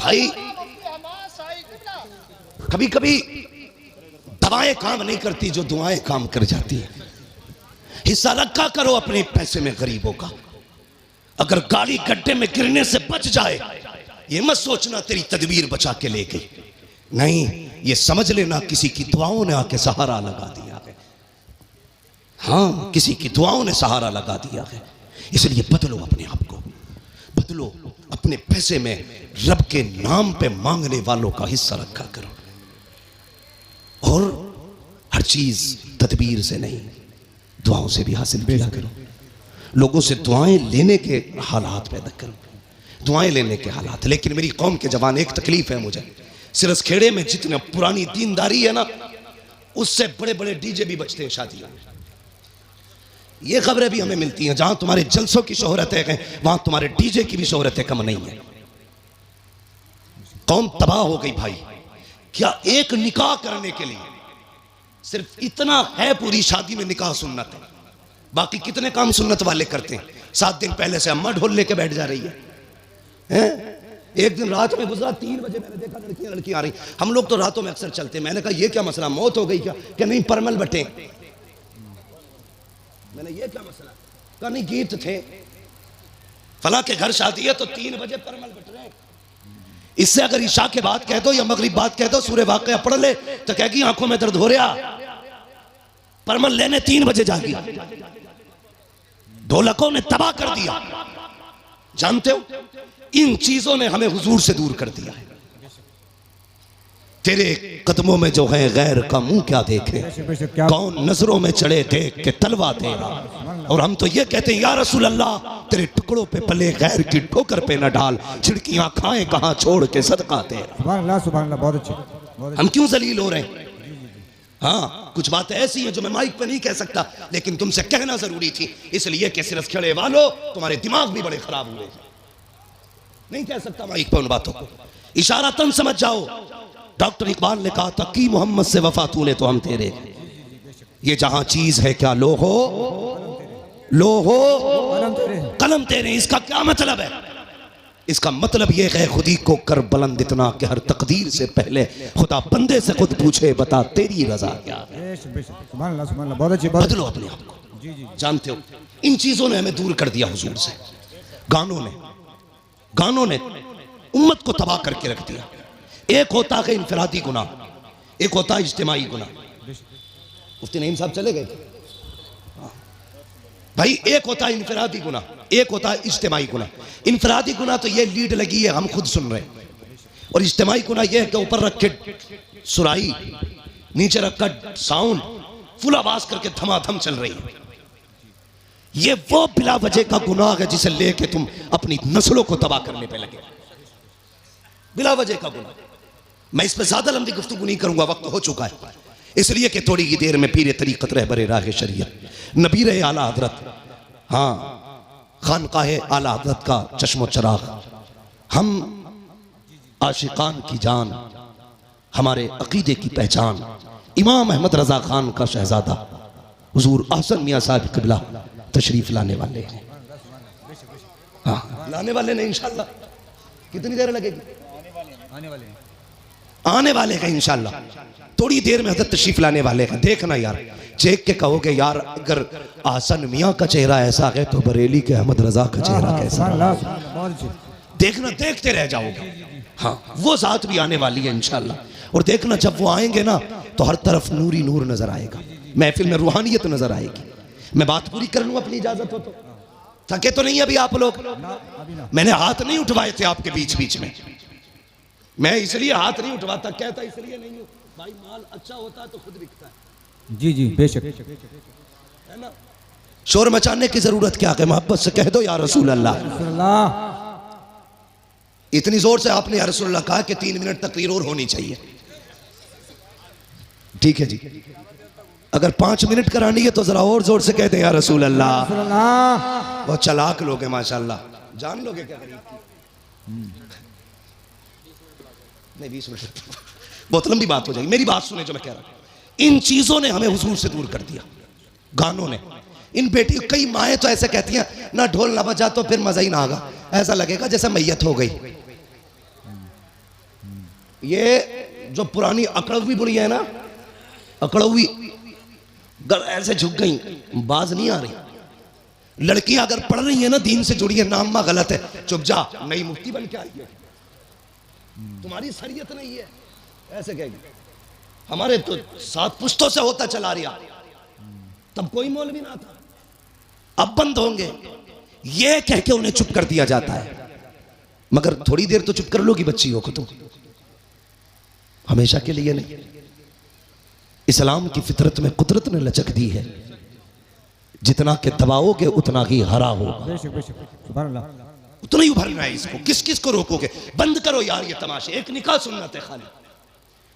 भाई कभी कभी दवाएं काम नहीं करती जो दुआएं काम कर जाती है। हिस्सा रखा करो अपने पैसे में गरीबों का। अगर गाड़ी गड्ढे में गिरने से बच जाए ये मत सोचना तेरी तदबीर बचा के ले गई, नहीं ये समझ लेना किसी की दुआओं ने आके सहारा लगा दिया है। हाँ किसी की दुआओं ने सहारा लगा दिया है। इसलिए बदलो अपने आप को, बदलो अपने पैसे में रब के नाम पे मांगने वालों का हिस्सा रखा करो और हर चीज तदबीर से नहीं दुआओं से भी हासिल किया करो। लोगों से दुआएं लेने के हालात पैदा करो, दुआएं लेने के हालात। लेकिन मेरी कौम के जवान एक तकलीफ है मुझे, सिरसखेड़े में जितनी पुरानी दीनदारी है ना उससे बड़े बड़े डीजे भी बजते हैं शादियों में। ये खबरें भी हमें मिलती हैं, जहां तुम्हारे जलसों की शोहरत है वहां तुम्हारे डीजे की भी शोहरत कम नहीं है। कौम तबाह हो गई भाई। क्या एक निकाह करने के लिए सिर्फ इतना है पूरी शादी में निकाह सुन्नत है, बाकी कितने काम सुन्नत वाले करते हैं। 7 दिन पहले से अम्मा ढोल लेके बैठ जा रही है। एक दिन रात में गुजरा 3 बजे मैंने देखा लड़कियां आ रही। हम लोग तो रातों में अक्सर चलते हैं। मैंने कहा ये क्या मसला, मौत हो गई क्या? कि नहीं परमल बटे। मैंने ये क्या मसला? कहा नहीं गीत थे, फला के घर शादी है तो 3 बजे परमल बट रहे। इससे अगर ईशा के बाद कह दो या मगरिब बाद कह दो सूरह वाक़िया पढ़ ले तो कहेगी आंखों में दर्द हो रहा, परमल लेने 3 बजे जागी। ढोलकों ने तबाह कर दिया। जानते हो इन चीजों ने हमें हुजूर से दूर कर दिया है। तेरे कदमों में जो है गैर का मुंह क्या देखे, कौन नजरों में चढ़े देख के तलवा तेरा। और हम तो ये कहते हैं या रसूल अल्लाह तेरे टुकड़ों पे पले गैर की ठोकर पे न डाल, छिड़कियां खाएं कहां छोड़ के सदका तेरा। सुभान अल्लाह सुभान अल्लाह, बहुत अच्छे। हम क्यों जलील हो रहे हैं? हाँ कुछ बातें ऐसी हैं जो मैं माइक पे नहीं कह सकता, लेकिन तुमसे कहना जरूरी थी, इसलिए कि सिरसखेड़े वालों तुम्हारे दिमाग भी बड़े खराब हुए। नहीं कह सकता माइक पे उन बातों को, इशारा तुम समझ जाओ। डॉक्टर इकबाल ने कहा था कि मोहम्मद से वफा तूने तो हम तेरे। ये जहां चीज है क्या लो हो कलम तेरे। इसका क्या मतलब है? इसका मतलब यह है खुदी को कर बुलंद इतना कि हर तकदीर से पहले खुदा बंदे से खुद पूछे बता तेरी रजा क्या है। बदलो अपने आप को। जानते हो इन चीजों ने हमें दूर कर दिया हुजूर से। गानों ने उम्मत को तबाह करके रख दिया। एक होता है इनफरादी गुनाह, एक होता है इज्तिमाई गुनाह। मुफ्ती नईम साहब चले गए। भाई एक होता है इनफरादी गुनाह, एक होता है इज्तिमाई गुनाह। इनफरादी गुनाह तो ये लीड लगी है, हम खुद सुन रहे हैं, और इज्तिमाई गुनाह ये है कि ऊपर रख के सुराई, नीचे रखकर साउंड, फुल आवाज करके धमाधम चल रही है। ये वो बिला वजह का गुनाह है जिसे लेके तुम अपनी नस्लों को तबाह करने पे लगे, बिला वजह का गुनाह। मैं इस पर ज्यादा लंबी गुफ्तगू नहीं करूंगा, वक्त हो चुका है, इसलिए कि थोड़ी ही देर में पीर तरीक़त रहबर राह शरीयत नबीर आला हज़रत, हाँ खानकाहे आला हज़रत का चश्मो चराग, हम आशिकान की जान, हमारे अकीदे की पहचान, इमाम अहमद रजा खान का शहजादा हुजूर अहसन मियाँ साहब क़िबला तशरीफ लाने वाले हैं। हाँ लाने वाले नहीं, इंशाल्लाह। कितनी देर लगेगी? आने वाले हैं इंशाल्लाह, थोड़ी देर में हज़रत तशरीफ लाने वाले हैं। देखना यार, देख के कहोगे यार अगर अहसन मियाँ का चेहरा ऐसा है तो बरेली के अहमद रजा का चेहरा कैसा? देखना, देखते रह जाओगे। हाँ वो जात भी आने वाली है इंशाल्लाह, और देखना जब वो आएंगे ना तो हर तरफ नूरी नूर नजर आएगा, महफिल में रूहानियत नजर आएगी। मैं बात पूरी कर लूं अपनी इजाजत हो तो? थके तो नहीं अभी आप लोग? मैंने हाथ नहीं उठवाए थे आपके बीच बीच में, मैं इसलिए हाथ नहीं उठवाता, कहता इसलिए नहीं हूं भाई, माल अच्छा होता तो खुद बिकता है। जी जी बेशक, है ना? शोर मचाने की जरूरत क्या है, मोहब्बत से कह दो या रसूल अल्लाह। इतनी जोर से आपने या रसूल अल्लाह कहा कि 3 मिनट तकरीर और होनी चाहिए। ठीक है जी, अगर 5 मिनट करानी है तो जरा और जोर से कह दें या रसूल अल्लाह। बहुत चालाक लोग हैं माशाल्लाह, जान लोगे क्या करीब की? नहीं 20 मिनट बहुत लंबी बात हो जाएगी, मेरी बात सुने जो मैं कह रहा हूं। इन चीजों ने हमें हुजूर से दूर कर दिया, गानों ने। इन बेटी, कई माएँ तो ऐसे कहती हैं ना ढोल ना बजा तो फिर मजा ही ना आगा, ऐसा लगेगा जैसे मैयत हो गई। ये जो पुरानी अकड़वी बुढ़ी है ना, अकड़वी ऐसे झुक गई, बाज नहीं आ रही। लड़कियां अगर पढ़ रही है ना दीन से जुड़ी है, नामा गलत है, चुप जा, नई मुफ्ती बन के आई है, तुम्हारी शरीयत नहीं है, ऐसे कहेगी। हमारे तो 7 पुश्तों से होता चला रहा, तब कोई मौलवी ना था, अब बंद होंगे, ये कह के उन्हें चुप कर दिया जाता है। मगर थोड़ी देर तो चुप कर लोगी बच्चियों को तुम, हमेशा के लिए नहीं। इस्लाम की फितरत में कुदरत ने लचक दी है, जितना के दबाओगे उतना ही हरा होगा, उतना ही उभरना है इसको। किस किस को रोकोगे? बंद करो यार ये तमाशे। एक निकाह सुन्नत है खाली,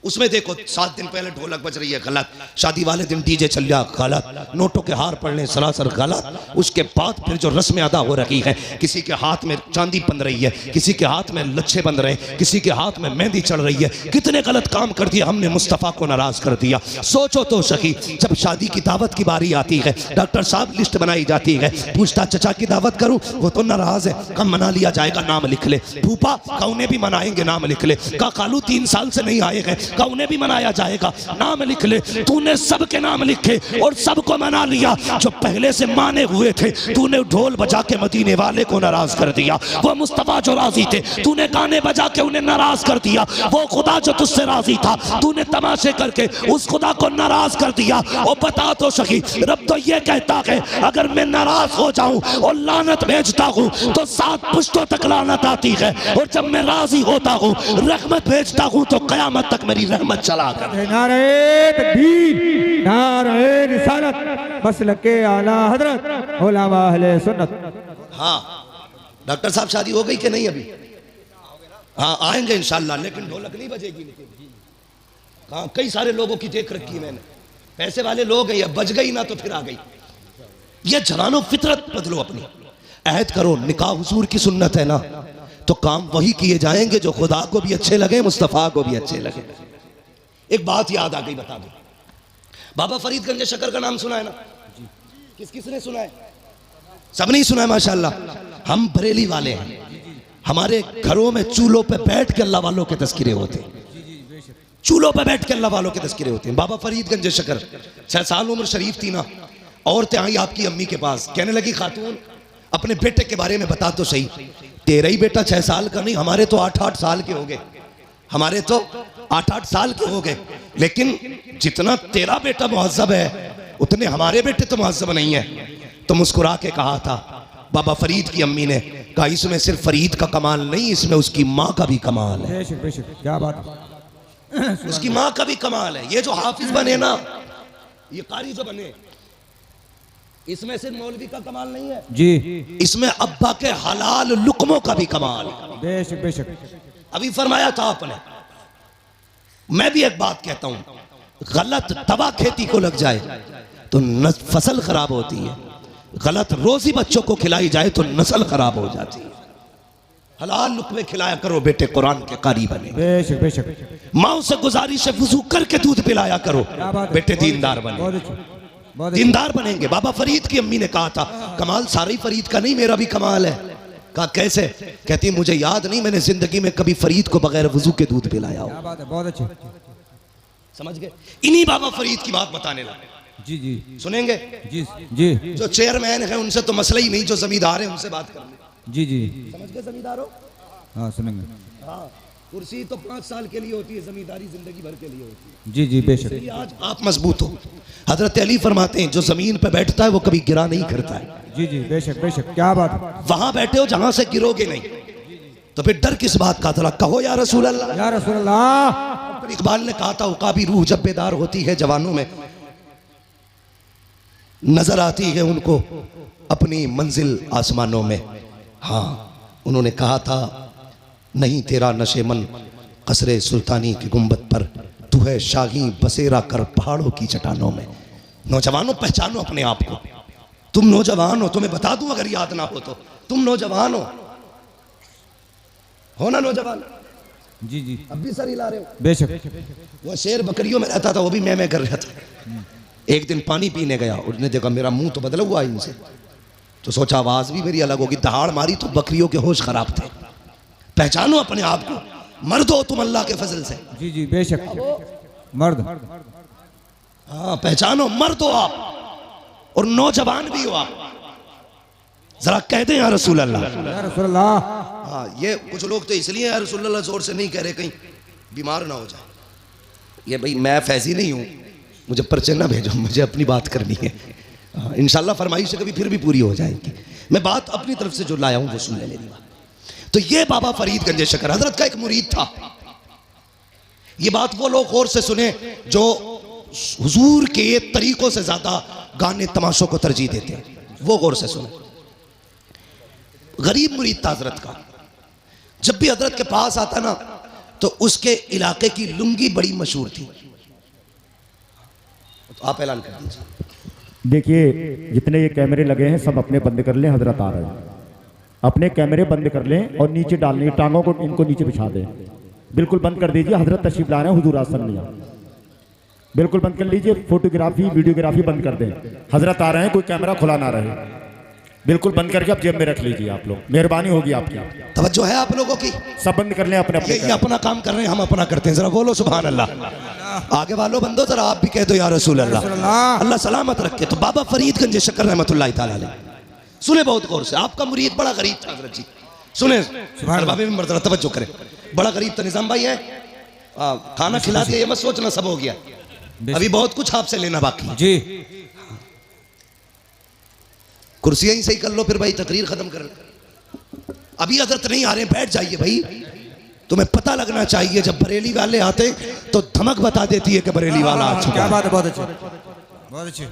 उसमें देखो 7 दिन पहले ढोलक बज रही है, गलत। शादी वाले दिन डीजे चल रहा, गलत। नोटों के हार पड़ने सरासर गलत। उसके बाद फिर जो रस्में अदा हो रही है, किसी के हाथ में चांदी बन रही है, किसी के हाथ में लच्छे बन रहे हैं, किसी के हाथ में मेहंदी चढ़ रही है। कितने गलत काम कर दिया हमने, मुस्तफ़ा को नाराज कर दिया। सोचो तो सही, जब शादी की दावत की बारी आती है, डॉक्टर साहब लिस्ट बनाई जाती है, पूछता चचा की दावत करूं, वो तो नाराज है, कम मना लिया जाएगा, नाम लिख ले। फूफा का उन्हें भी मनाएंगे, नाम लिख ले। का खालू 3 साल से नहीं आए हैं, का उन्हें भी मनाया जाएगा, नाम लिख ले। तूने सबके नाम लिखे और सबको मना लिया। जो पहले से माने हुए थे, तूने ढोल बजा के मदीने वाले को नाराज कर दिया। वो मुस्तफा जो राजी थे, तूने गाने बजा के उन्हें नाराज कर दिया। वो खुदा जो तुझसे राजी था, तूने तमाशे करके उस खुदा को नाराज कर दिया। और बता तो सही, रब तो ये कहता है अगर मैं नाराज हो जाऊं और लानत भेजता हूं तो 7 पुश्तों तक लानत आती है, और जब मैं राजी होता हूं, रहमत भेजता हूं तो कयामत तक मेरी रहमत चला कर। नारे तकबीर, नारे रिसालत, मसलके आला हजरत उलमा अहले सुन्नत। हाँ डॉक्टर साहब, शादी हो गई कि नहीं अभी? हाँ आएंगे इंशाल्लाह, लेकिन ढोलक नहीं बजेगी। हाँ कई सारे लोगों की देख रखी है मैंने, पैसे वाले लोग हैं, बज गई ना तो फिर आ गई। ये जवानों फितरत बदलो अपनी, अहद करो। निकाह हुजूर की सुन्नत है ना, तो काम वही किए जाएंगे जो खुदा को भी अच्छे लगे, मुस्तफ़ा को भी अच्छे लगे। एक बात याद आ गई, बता दो। बाबा फरीदगंज शकर का नाम सुना है ना? किस किसने सुना है? सब नहीं सुना है माशाल्लाह। हम बरेली वाले हैं, हमारे घरों में चूल्हों पे बैठ के अल्लाह वालों के तज़किरे होते हैं, चूल्हों पे बैठ के अल्लाह वालों के तज़किरे होते हैं। बाबा फरीदगंज शकर 6 साल उम्र शरीफ थी ना, औरतें आई आपकी अम्मी के पास, कहने लगी खातून अपने बेटे के बारे में बता तो सही। तेरा ही बेटा 6 साल का नहीं, हमारे तो 8-8 साल के हो गए, हमारे तो 8-8 साल के हो गए। लेकिन जितना तेरा बेटा मुहज्जब है, उतने हमारे बेटे तो मुहज्जब नहीं है। तो मुस्कुरा के कहा था, बाबा फरीद की अम्मी ने कहा इसमें सिर्फ फरीद का कमाल नहीं, इसमें उसकी माँ का भी कमाल है। बेशक बेशक, क्या बात है। उसकी माँ का भी कमाल है। ये जो हाफिज बने ना, ये कारी जो बने, इसमें सिर्फ मौलवी का कमाल नहीं है जी, इसमें अब्बा के हलाल लुकमों का भी कमाल है। बेशक बेशक। अभी फरमाया था आपने, मैं भी एक बात कहता हूं, गलत दवा खेती को लग जाए तो फसल खराब होती है, गलत रोजी बच्चों को खिलाई जाए तो नस्ल खराब हो जाती है। हलाल लुकमे खिलाया करो बेटे, कुरान के कारी बने। बेशक बेशक। माँ से गुजारिश है वुजू करके दूध पिलाया करो बेटे, दीनदार बने। बहुत अच्छे, बहुत अच्छे। दीनदार बनेंगे। बाबा फरीद की अम्मी ने कहा था कमाल सारा ही फरीद का नहीं, मेरा भी कमाल है। कहा कैसे? कहती मुझे याद नहीं मैंने जिंदगी में कभी फरीद को बगैर वुजू के दूध पिलाया हो। क्या बात है, बहुत अच्छे। समझ गए? इन्हीं बाबा फरीद की बात बताने लगा। जी जी सुनेंगे? जी जी जो चेयरमैन है उनसे तो मसला ही नहीं, जो जमींदार है उनसे बात करनी। जी जी। समझ गए जमींदारों? हाँ सुनेंगे। हाँ, कुर्सी तो 5 साल के लिए होती है, जमींदारी जिंदगी भर के लिए होती है। जी जी बेशक। इसलिए आज आप मजबूत हो। हजरत अली फरमाते हैं जो जमीन पे बैठता है वो कभी गिरा नहीं करता है। जी जी बेशक बेशक, क्या बात है। वहां बैठे हो जहां से गिरोगे नहीं, तो फिर डर किस बात का? थोड़ा कहो या रसूल अल्लाह। या रसूल अल्लाह। इकबाल ने कहा था उकाबी रूह जब बेदार होती है जवानों में, नजर आती है उनको अपनी मंजिल आसमानों में। हाँ, उन्होंने कहा था नहीं तेरा नशे मन कसरे सुल्तानी की गुंबद पर, तू है शाही बसेरा कर पहाड़ों की चट्टानों में। नौजवानों पहचानो अपने आप को, तुम नौजवान हो। तुम्हें बता दूं अगर याद ना हो तो, तुम नौजवान हो ना नौजवान? जी जी अब भी सर हिला रहे हो। बेशक। वो शेर बकरियों में रहता था, वो भी मैं कर रहा था। एक दिन पानी पीने गया, उसने देखा मेरा मुंह तो बदला हुआ इनसे, तो सोचा आवाज भी मेरी अलग होगी, दहाड़ मारी तो बकरियों के होश खराब थे। पहचानो अपने आप को, मर्द हो तुम अल्लाह के फजल से। जी जी बेशक, मर्द। हाँ पहचानो, मर्द हो आप और नौजवान भी हो आप। जरा कह दें या रसूल अल्लाह। या रसूल अल्लाह। हाँ, ये कुछ लोग तो इसलिए या रसूल अल्लाह जोर से नहीं कह रहे कहीं बीमार ना हो जाए। ये भाई मैं फैजी नहीं हूँ, मुझे पर्चे ना भेजो, मुझे अपनी बात करनी है। इंशाल्लाह फरमाइश कभी फिर भी पूरी हो जाएगी। मैं बात अपनी तरफ से जो लाया हूँ वो सुन ले मेरी बात। तो ये बाबा फरीद गंजे शकर हजरत का एक मुरीद था। ये बात वो लोग गौर से सुने जो हुजूर के तरीकों से ज्यादा गाने तमाशों को तरजीह देते हैं, वो गौर से सुने। गरीब मुरीद था हजरत का। जब भी हजरत के पास आता ना तो उसके इलाके की लुंगी बड़ी मशहूर थी। तो आप ऐलान कर दीजिए। देखिए जितने ये कैमरे लगे हैं सब अपने बंद कर लें, हजरत आ रहे हैं। अपने कैमरे बंद कर लें और नीचे डालने टांगों को इनको नीचे बिछा दें। बिल्कुल बंद कर दीजिए, हजरत तशरीफ ला रहे हैं हुजूर आसन में। बिल्कुल बंद कर लीजिए, फोटोग्राफी वीडियोग्राफी बंद कर दें। हजरत आ रहे हैं, कोई कैमरा खुला ना रहे। बिल्कुल बंद करके आप जेब में रख लीजिए। आप लोग, मेहरबानी होगी आपकी। तवज्जो है आप लोगों की? सब बंद कर लें अपने अपने। ये अपना काम कर रहे हैं, हम अपना करते हैं। जरा बोलो सुभान अल्लाह। आगे वालों बंदो जरा आप भी कह दो या रसूल अल्लाह। अल्लाह सलामत रखे। तो बाबा फरीद गंज शकर रहमतुल्लाह तआला अलैह, सुने बहुत गौर से। आपका मुरीद बड़ा गरीब था हजरत जी, सुने बाबे में मर्द तवज्जो करें। बड़ा गरीब था। निजाम भाई है, खाना खिला दिया, ये मत सोचना सब हो गया, अभी बहुत कुछ आपसे लेना बाकी है जी। कुर्सियां ही सही कर लो, फिर भाई तकरीर खत्म कर लो। अभी हजरत नहीं आ रहे, बैठ जाइए भाई। तुम्हें पता लगना चाहिए जब बरेली वाले आते तो धमक बता देती है कि बरेली वाला आ चुका। क्या बात है, बहुत अच्छे, बहुत अच्छे।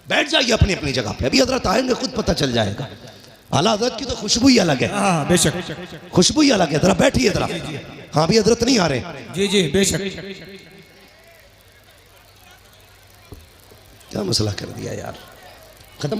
बैठ जाइए अपनी अपनी जगह पे। अभी हजरत आएंगे खुद पता चल जाएगा। आला हजरत की तो खुशबू ही अलग है। हाँ बेशक, खुशबू ही अलग है। जरा बैठिए जरा। हाँ भी हजरत नहीं आ रहे। जी जी बेशक। क्या मसला कर दिया यार।